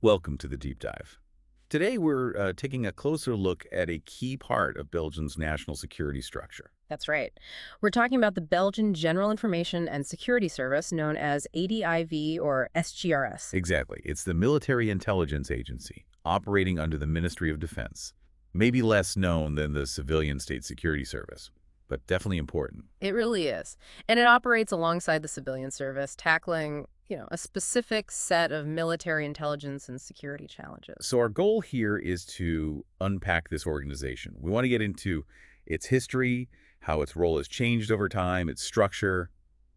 Welcome to the deep dive. Today we're taking a closer look at a key part of Belgium's national security structure. That's right. We're talking about the Belgian General Information and Security Service, known as ADIV or SGRS. Exactly. It's the military intelligence agency operating under the Ministry of Defense. Maybe less known than the civilian state security service, but definitely important. It really is. And it operates alongside the civilian service, tackling, a specific set of military intelligence and security challenges. So our goal here is to unpack this organization. We want to get into its history, how its role has changed over time, its structure,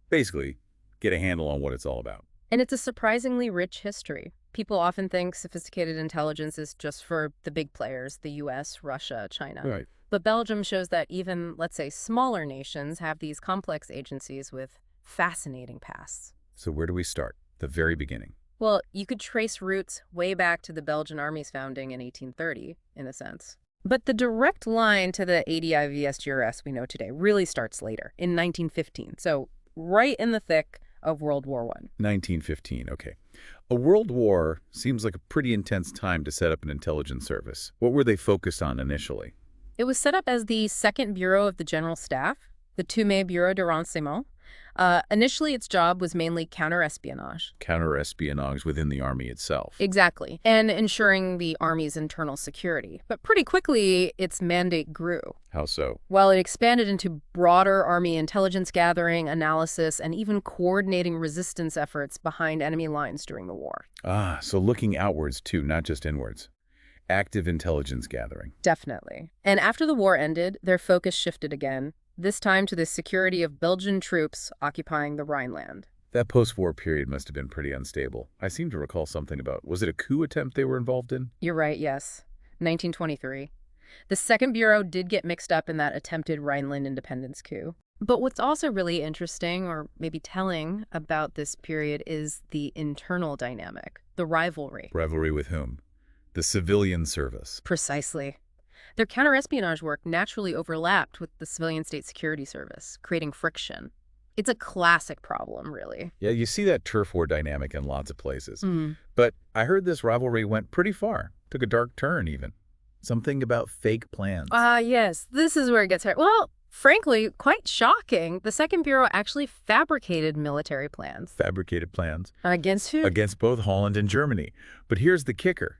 basically get a handle on what it's all about. And it's a surprisingly rich history. People often think sophisticated intelligence is just for the big players, the US, Russia, China. Right. But Belgium shows that even, let's say, smaller nations have these complex agencies with fascinating pasts. So where do we start? The very beginning. Well, you could trace roots way back to the Belgian Army's founding in 1830, in a sense. But the direct line to the ADIV-SGRS we know today really starts later, in 1915, so right in the thick of World War I. 1915, okay. A world war seems like a pretty intense time to set up an intelligence service. What were they focused on initially? It was set up as the Second Bureau of the General Staff, the Toume Bureau de Renseignement. Initially, its job was mainly counter-espionage. Counter-espionage within the army itself. Exactly, and ensuring the Army's internal security. But pretty quickly, its mandate grew. How so? Well, it expanded into broader Army intelligence gathering, analysis, and even coordinating resistance efforts behind enemy lines during the war. Ah, so looking outwards too, not just inwards. Active intelligence gathering. Definitely. And after the war ended, their focus shifted again, this time to the security of Belgian troops occupying the Rhineland. That post-war period must have been pretty unstable. I seem to recall something about, was it a coup attempt they were involved in? You're right, yes. 1923. The Second Bureau did get mixed up in that attempted Rhineland independence coup. But what's also really interesting, or maybe telling, about this period is the internal dynamic, the rivalry. Rivalry with whom? The civilian service. Precisely. Their counterespionage work naturally overlapped with the civilian state security service, creating friction. It's a classic problem, really. Yeah, you see that turf war dynamic in lots of places. Mm. But I heard this rivalry went pretty far, took a dark turn even. Something about fake plans. Yes, this is where it gets hard. Well, frankly, quite shocking. The Second Bureau actually fabricated military plans. Fabricated plans. Against who? Against both Holland and Germany. But here's the kicker.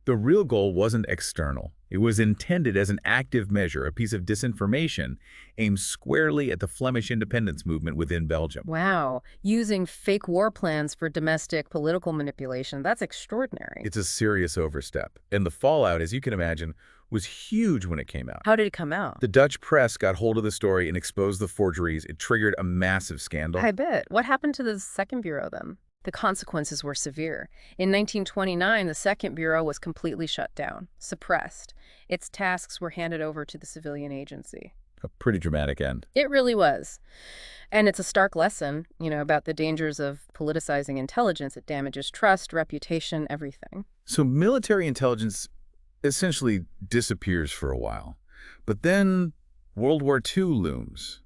The real goal wasn't external. It was intended as an active measure, a piece of disinformation aimed squarely at the Flemish independence movement within Belgium. Wow. Using fake war plans for domestic political manipulation. That's extraordinary. It's a serious overstep. And the fallout, as you can imagine, was huge when it came out. How did it come out? The Dutch press got hold of the story and exposed the forgeries. It triggered a massive scandal. I bet. What happened to the Second Bureau then? The consequences were severe. In 1929, the Second Bureau was completely shut down, suppressed. Its tasks were handed over to the civilian agency. A pretty dramatic end. It really was. And it's a stark lesson, about the dangers of politicizing intelligence. It damages trust, reputation, everything. So military intelligence essentially disappears for a while. But then World War II looms.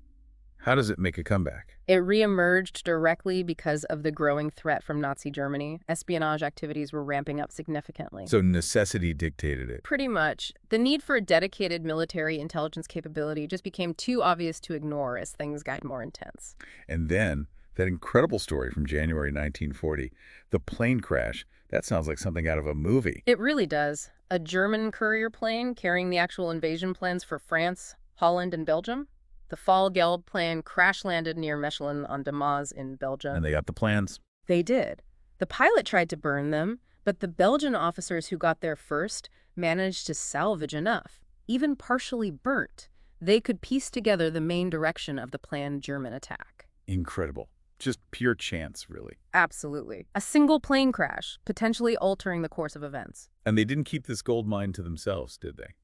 How does it make a comeback? It reemerged directly because of the growing threat from Nazi Germany. Espionage activities were ramping up significantly. So necessity dictated it. Pretty much. The need for a dedicated military intelligence capability just became too obvious to ignore as things got more intense. And then that incredible story from January 1940, the plane crash, that sounds like something out of a movie. It really does. A German courier plane carrying the actual invasion plans for France, Holland, and Belgium. The Fall-Gelb plane crash-landed near Mechelen-on-Damaz in Belgium. And they got the plans. They did. The pilot tried to burn them, but the Belgian officers who got there first managed to salvage enough, even partially burnt. They could piece together the main direction of the planned German attack. Incredible. Just pure chance, really. Absolutely. A single plane crash, potentially altering the course of events. And they didn't keep this gold mine to themselves, did they?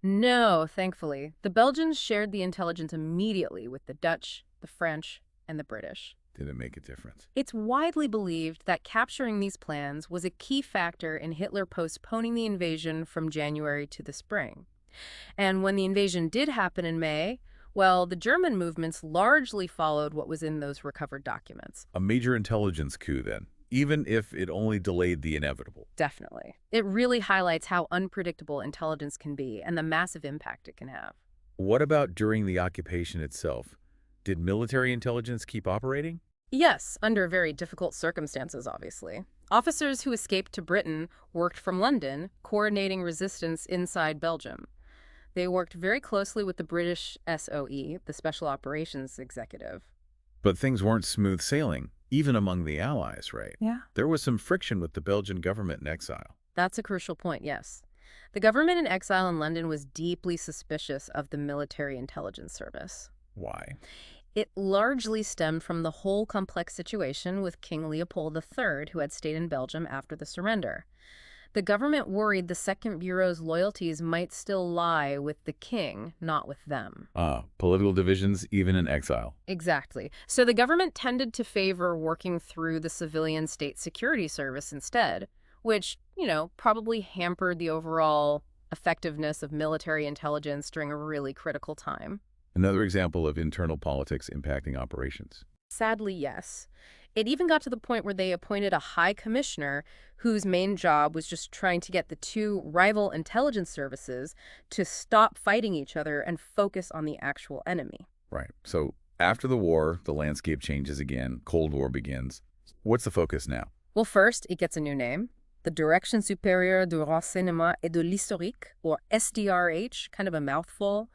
No, thankfully. The Belgians shared the intelligence immediately with the Dutch, the French, and the British. Did it make a difference? It's widely believed that capturing these plans was a key factor in Hitler postponing the invasion from January to the spring. And when the invasion did happen in May, well, the German movements largely followed what was in those recovered documents. A major intelligence coup, then. even if it only delayed the inevitable. Definitely. It really highlights how unpredictable intelligence can be and the massive impact it can have. What about during the occupation itself? Did military intelligence keep operating? Yes, under very difficult circumstances, obviously. Officers who escaped to Britain worked from London, coordinating resistance inside Belgium. They worked very closely with the British SOE, the Special Operations Executive. But things weren't smooth sailing, even among the Allies, right? Yeah. There was some friction with the Belgian government in exile. That's a crucial point, yes. The government in exile in London was deeply suspicious of the military intelligence service. Why? It largely stemmed from the whole complex situation with King Leopold III, who had stayed in Belgium after the surrender. The government worried the Second Bureau's loyalties might still lie with the king, not with them. Political divisions even in exile. Exactly. So the government tended to favor working through the civilian state security service instead, which, probably hampered the overall effectiveness of military intelligence during a really critical time. Another example of internal politics impacting operations. Sadly, yes. It even got to the point where they appointed a high commissioner whose main job was just trying to get the two rival intelligence services to stop fighting each other and focus on the actual enemy. Right. So after the war, the landscape changes again. Cold War begins. What's the focus now? Well, first, it gets a new name. The Direction Supérieure du Renseignement et de l'Historique, or SDRH, kind of a mouthful,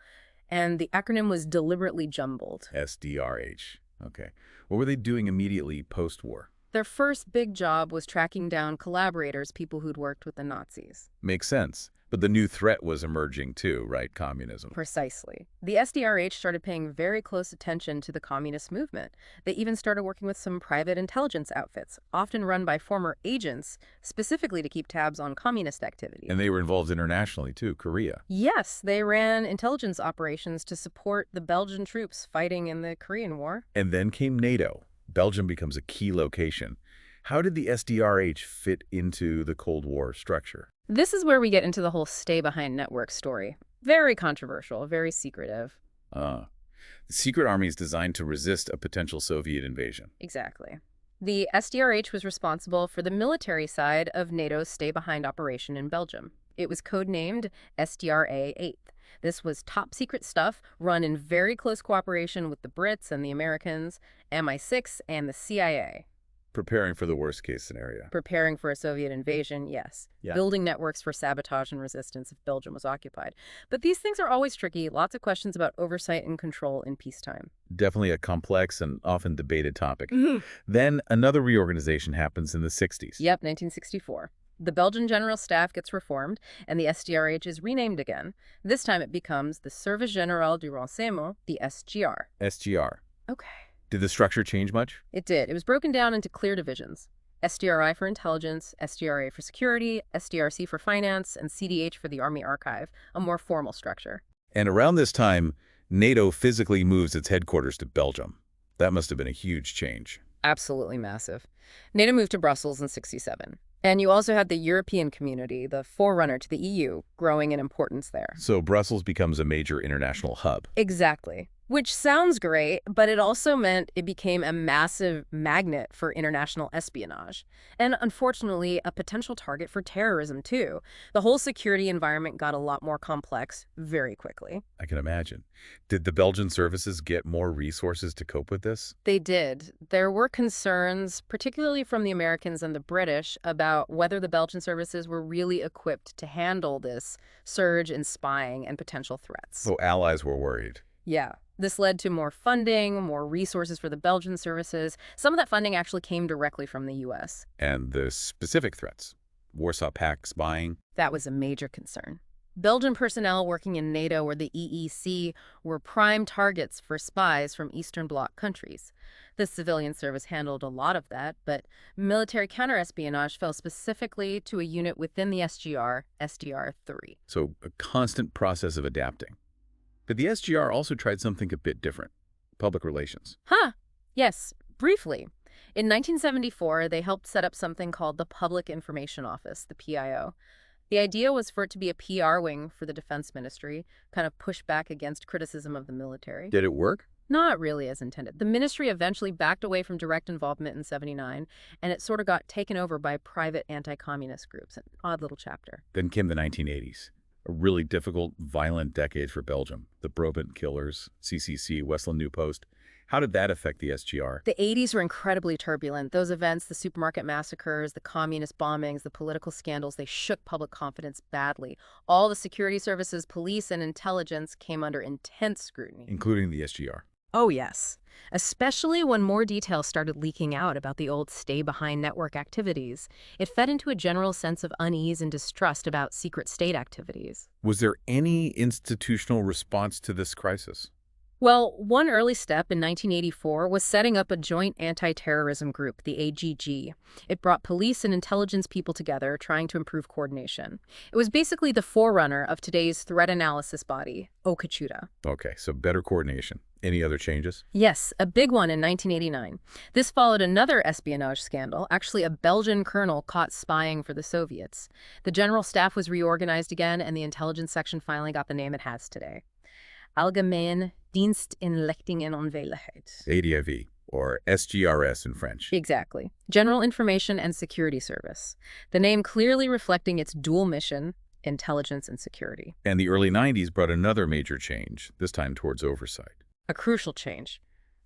and the acronym was deliberately jumbled. SDRH. Okay. What were they doing immediately post-war? Their first big job was tracking down collaborators, people who'd worked with the Nazis. Makes sense. But the new threat was emerging too, right? Communism. Precisely. The SDRH started paying very close attention to the communist movement. They even started working with some private intelligence outfits, often run by former agents, specifically to keep tabs on communist activity. And they were involved internationally too, Korea. Yes, they ran intelligence operations to support the Belgian troops fighting in the Korean War. And then came NATO. Belgium becomes a key location. How did the SDRH fit into the Cold War structure? This is where we get into the whole stay-behind network story. Very controversial, very secretive. The secret army is designed to resist a potential Soviet invasion. Exactly. The SDRH was responsible for the military side of NATO's stay-behind operation in Belgium. It was codenamed SDRA 8th. This was top-secret stuff run in very close cooperation with the Brits and the Americans, MI6, and the CIA. Preparing for the worst-case scenario. Preparing for a Soviet invasion, yes. Yeah. Building networks for sabotage and resistance if Belgium was occupied. But these things are always tricky. Lots of questions about oversight and control in peacetime. Definitely a complex and often debated topic. Then another reorganization happens in the 60s. Yep, 1964. The Belgian General Staff gets reformed, and the SDRH is renamed again. This time it becomes the Service Général du Renseignement, the SGR. SGR. Okay. Did the structure change much? It did. It was broken down into clear divisions. SDRI for intelligence, SDRA for security, SDRC for finance, and CDH for the Army Archive, a more formal structure. And around this time, NATO physically moves its headquarters to Belgium. That must have been a huge change. Absolutely massive. NATO moved to Brussels in '67. And you also had the European community, the forerunner to the EU, growing in importance there. So Brussels becomes a major international hub. Exactly. Which sounds great, but it also meant it became a massive magnet for international espionage. And unfortunately, a potential target for terrorism, too. The whole security environment got a lot more complex very quickly. I can imagine. Did the Belgian services get more resources to cope with this? They did. There were concerns, particularly from the Americans and the British, about whether the Belgian services were really equipped to handle this surge in spying and potential threats. So allies were worried. Yeah. This led to more funding, more resources for the Belgian services. Some of that funding actually came directly from the U.S. And the specific threats, Warsaw Pact spying. That was a major concern. Belgian personnel working in NATO or the EEC were prime targets for spies from Eastern Bloc countries. The civilian service handled a lot of that, but military counterespionage fell specifically to a unit within the SGR, SDR-3. So a constant process of adapting. But the SGR also tried something a bit different, public relations. Yes, briefly. In 1974, they helped set up something called the Public Information Office, the PIO. The idea was for it to be a PR wing for the Defense Ministry, kind of push back against criticism of the military. Did it work? Not really as intended. The ministry eventually backed away from direct involvement in '79, and it sort of got taken over by private anti-communist groups. An odd little chapter. Then came the 1980s, a really difficult, violent decade for Belgium. The Brabant killers, CCC, Westland New Post. How did that affect the SGR? The '80s were incredibly turbulent. Those events, the supermarket massacres, the communist bombings, the political scandals, they shook public confidence badly. All the security services, police, and intelligence came under intense scrutiny. Including the SGR. Oh, yes. Especially when more details started leaking out about the old stay-behind network activities. It fed into a general sense of unease and distrust about secret state activities. Was there any institutional response to this crisis? Well, one early step in 1984 was setting up a joint anti-terrorism group, the AGG. It brought police and intelligence people together, trying to improve coordination. It was basically the forerunner of today's threat analysis body, OKCHUTA. Okay, so better coordination. Any other changes? Yes, a big one in 1989. This followed another espionage scandal, actually a Belgian colonel caught spying for the Soviets. The general staff was reorganized again, and the intelligence section finally got the name it has today. Algemeen Dienst Inlichting en Onveiligheid. ADIV, or SGRS in French. Exactly. General Information and Security Service. The name clearly reflecting its dual mission, intelligence and security. And the early 90s brought another major change, this time towards oversight. A crucial change.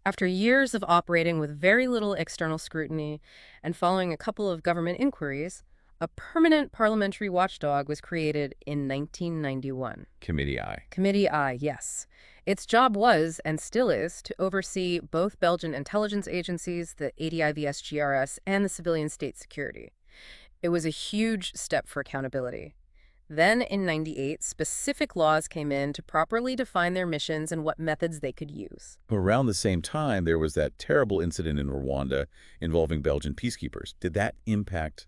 After years of operating with very little external scrutiny and following a couple of government inquiries, a permanent parliamentary watchdog was created in 1991. Committee I. Committee I, yes. Its job was, and still is, to oversee both Belgian intelligence agencies, the ADIV-SGRS, and the civilian state security. It was a huge step for accountability. Then, in '98, specific laws came in to properly define their missions and what methods they could use. Around the same time, there was that terrible incident in Rwanda involving Belgian peacekeepers. Did that impact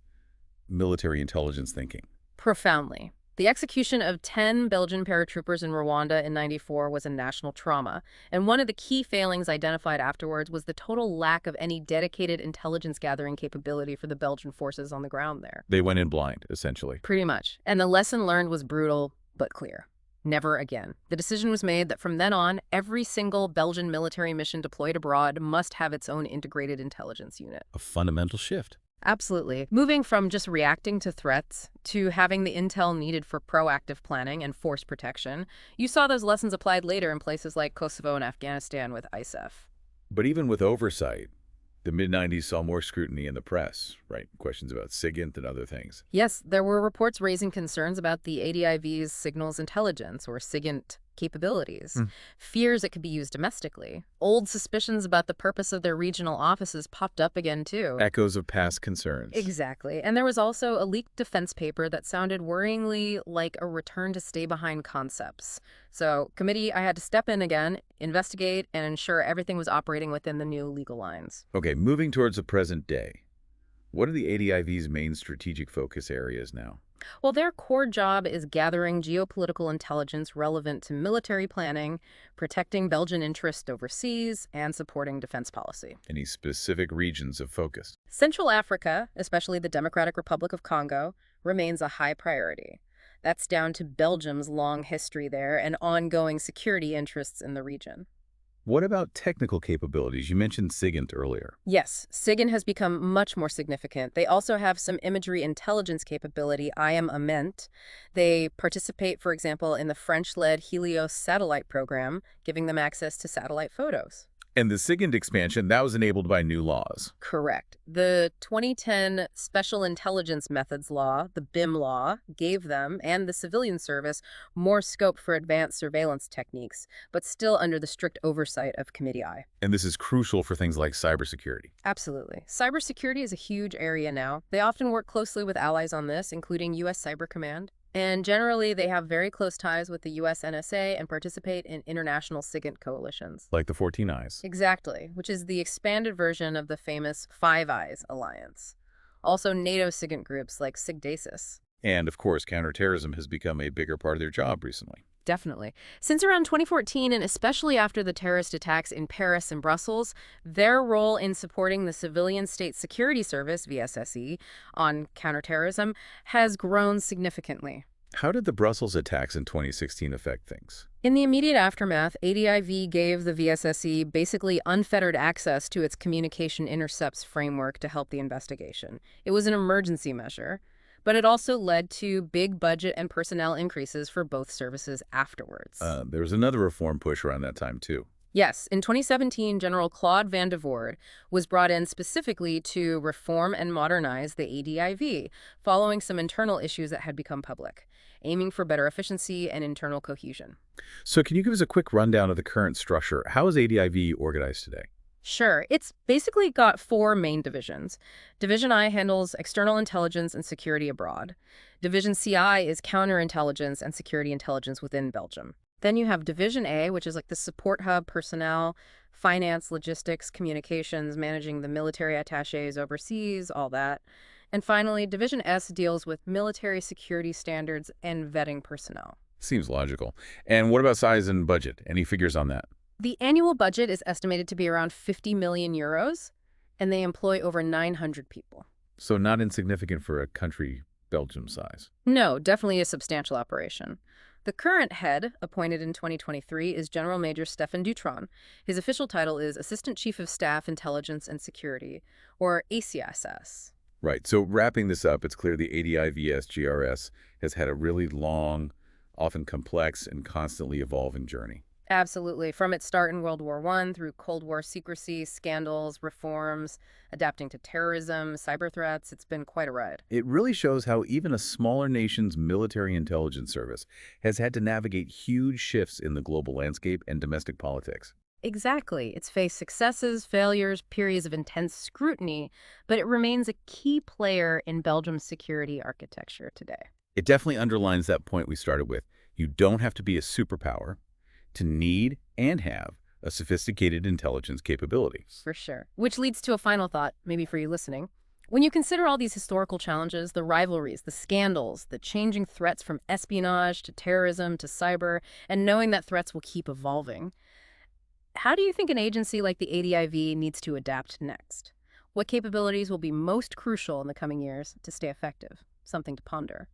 military intelligence thinking? Profoundly. The execution of 10 Belgian paratroopers in Rwanda in '94 was a national trauma, and one of the key failings identified afterwards was the total lack of any dedicated intelligence gathering capability for the Belgian forces on the ground there. They went in blind, essentially. Pretty much. And the lesson learned was brutal, but clear. Never again. The decision was made that from then on, every single Belgian military mission deployed abroad must have its own integrated intelligence unit. A fundamental shift. Absolutely. Moving from just reacting to threats to having the intel needed for proactive planning and force protection, you saw those lessons applied later in places like Kosovo and Afghanistan with ISAF. But even with oversight, the mid-90s saw more scrutiny in the press, right? Questions about SIGINT and other things. Yes, there were reports raising concerns about the ADIV's signals intelligence, or SIGINT, capabilities, fears it could be used domestically. Old suspicions about the purpose of their regional offices popped up again, too. Echoes of past concerns. Exactly. And there was also a leaked defense paper that sounded worryingly like a return to stay-behind concepts. So, committee, I had to step in again, investigate, and ensure everything was operating within the new legal lines. Okay, moving towards the present day. What are the ADIV's main strategic focus areas now? Well, their core job is gathering geopolitical intelligence relevant to military planning, protecting Belgian interests overseas, and supporting defense policy. Any specific regions of focus? Central Africa, especially the Democratic Republic of Congo, remains a high priority. That's down to Belgium's long history there and ongoing security interests in the region. What about technical capabilities? You mentioned SIGINT earlier. Yes, SIGINT has become much more significant. They also have some imagery intelligence capability, IM-AMENT. They participate, for example, in the French-led Helios satellite program, giving them access to satellite photos. And the SIGINT expansion, that was enabled by new laws. Correct. The 2010 Special Intelligence Methods Law, the BIM law, gave them and the civilian service more scope for advanced surveillance techniques, but still under the strict oversight of Committee I. And this is crucial for things like cybersecurity. Absolutely. Cybersecurity is a huge area now. They often work closely with allies on this, including U.S. Cyber Command. And generally, they have very close ties with the U.S. NSA and participate in international SIGINT coalitions. Like the 14 Eyes. Exactly, which is the expanded version of the famous Five Eyes alliance. Also NATO SIGINT groups like SIGDASIS. And, of course, counterterrorism has become a bigger part of their job recently. Definitely. Since around 2014, and especially after the terrorist attacks in Paris and Brussels, their role in supporting the Civilian State Security Service, VSSE, on counterterrorism has grown significantly. How did the Brussels attacks in 2016 affect things? In the immediate aftermath, ADIV gave the VSSE basically unfettered access to its communication intercepts framework to help the investigation. It was an emergency measure, but it also led to big budget and personnel increases for both services afterwards. There was another reform push around that time, too. Yes, in 2017, General Claude Van de Voorde was brought in specifically to reform and modernize the ADIV, following some internal issues that had become public, aiming for better efficiency and internal cohesion. So can you give us a quick rundown of the current structure? How is ADIV organized today? Sure, it's basically got four main divisions. Division I handles external intelligence and security abroad. Division CI is counterintelligence and security intelligence within Belgium. Then you have Division A, which is like the support hub, personnel, finance, logistics, communications, managing the military attachés overseas, all that. And finally, Division S deals with military security standards and vetting personnel. Seems logical. And what about size and budget? Any figures on that? The annual budget is estimated to be around 50 million euros, and they employ over 900 people. So not insignificant for a country Belgium size. No, definitely a substantial operation. The current head, appointed in 2023, is General Major Stefan Dutron. His official title is Assistant Chief of Staff, Intelligence and Security, or ACSS. Right. So wrapping this up, it's clear the ADIVS GRS has had a really long, often complex, and constantly evolving journey. Absolutely. From its start in World War I through Cold War secrecy, scandals, reforms, adapting to terrorism, cyber threats, it's been quite a ride. It really shows how even a smaller nation's military intelligence service has had to navigate huge shifts in the global landscape and domestic politics. Exactly. It's faced successes, failures, periods of intense scrutiny, but it remains a key player in Belgium's security architecture today. It definitely underlines that point we started with. You don't have to be a superpower to need and have a sophisticated intelligence capability. For sure. Which leads to a final thought, maybe for you listening. When you consider all these historical challenges, the rivalries, the scandals, the changing threats from espionage to terrorism to cyber, and knowing that threats will keep evolving, how do you think an agency like the ADIV needs to adapt next? What capabilities will be most crucial in the coming years to stay effective? Something to ponder.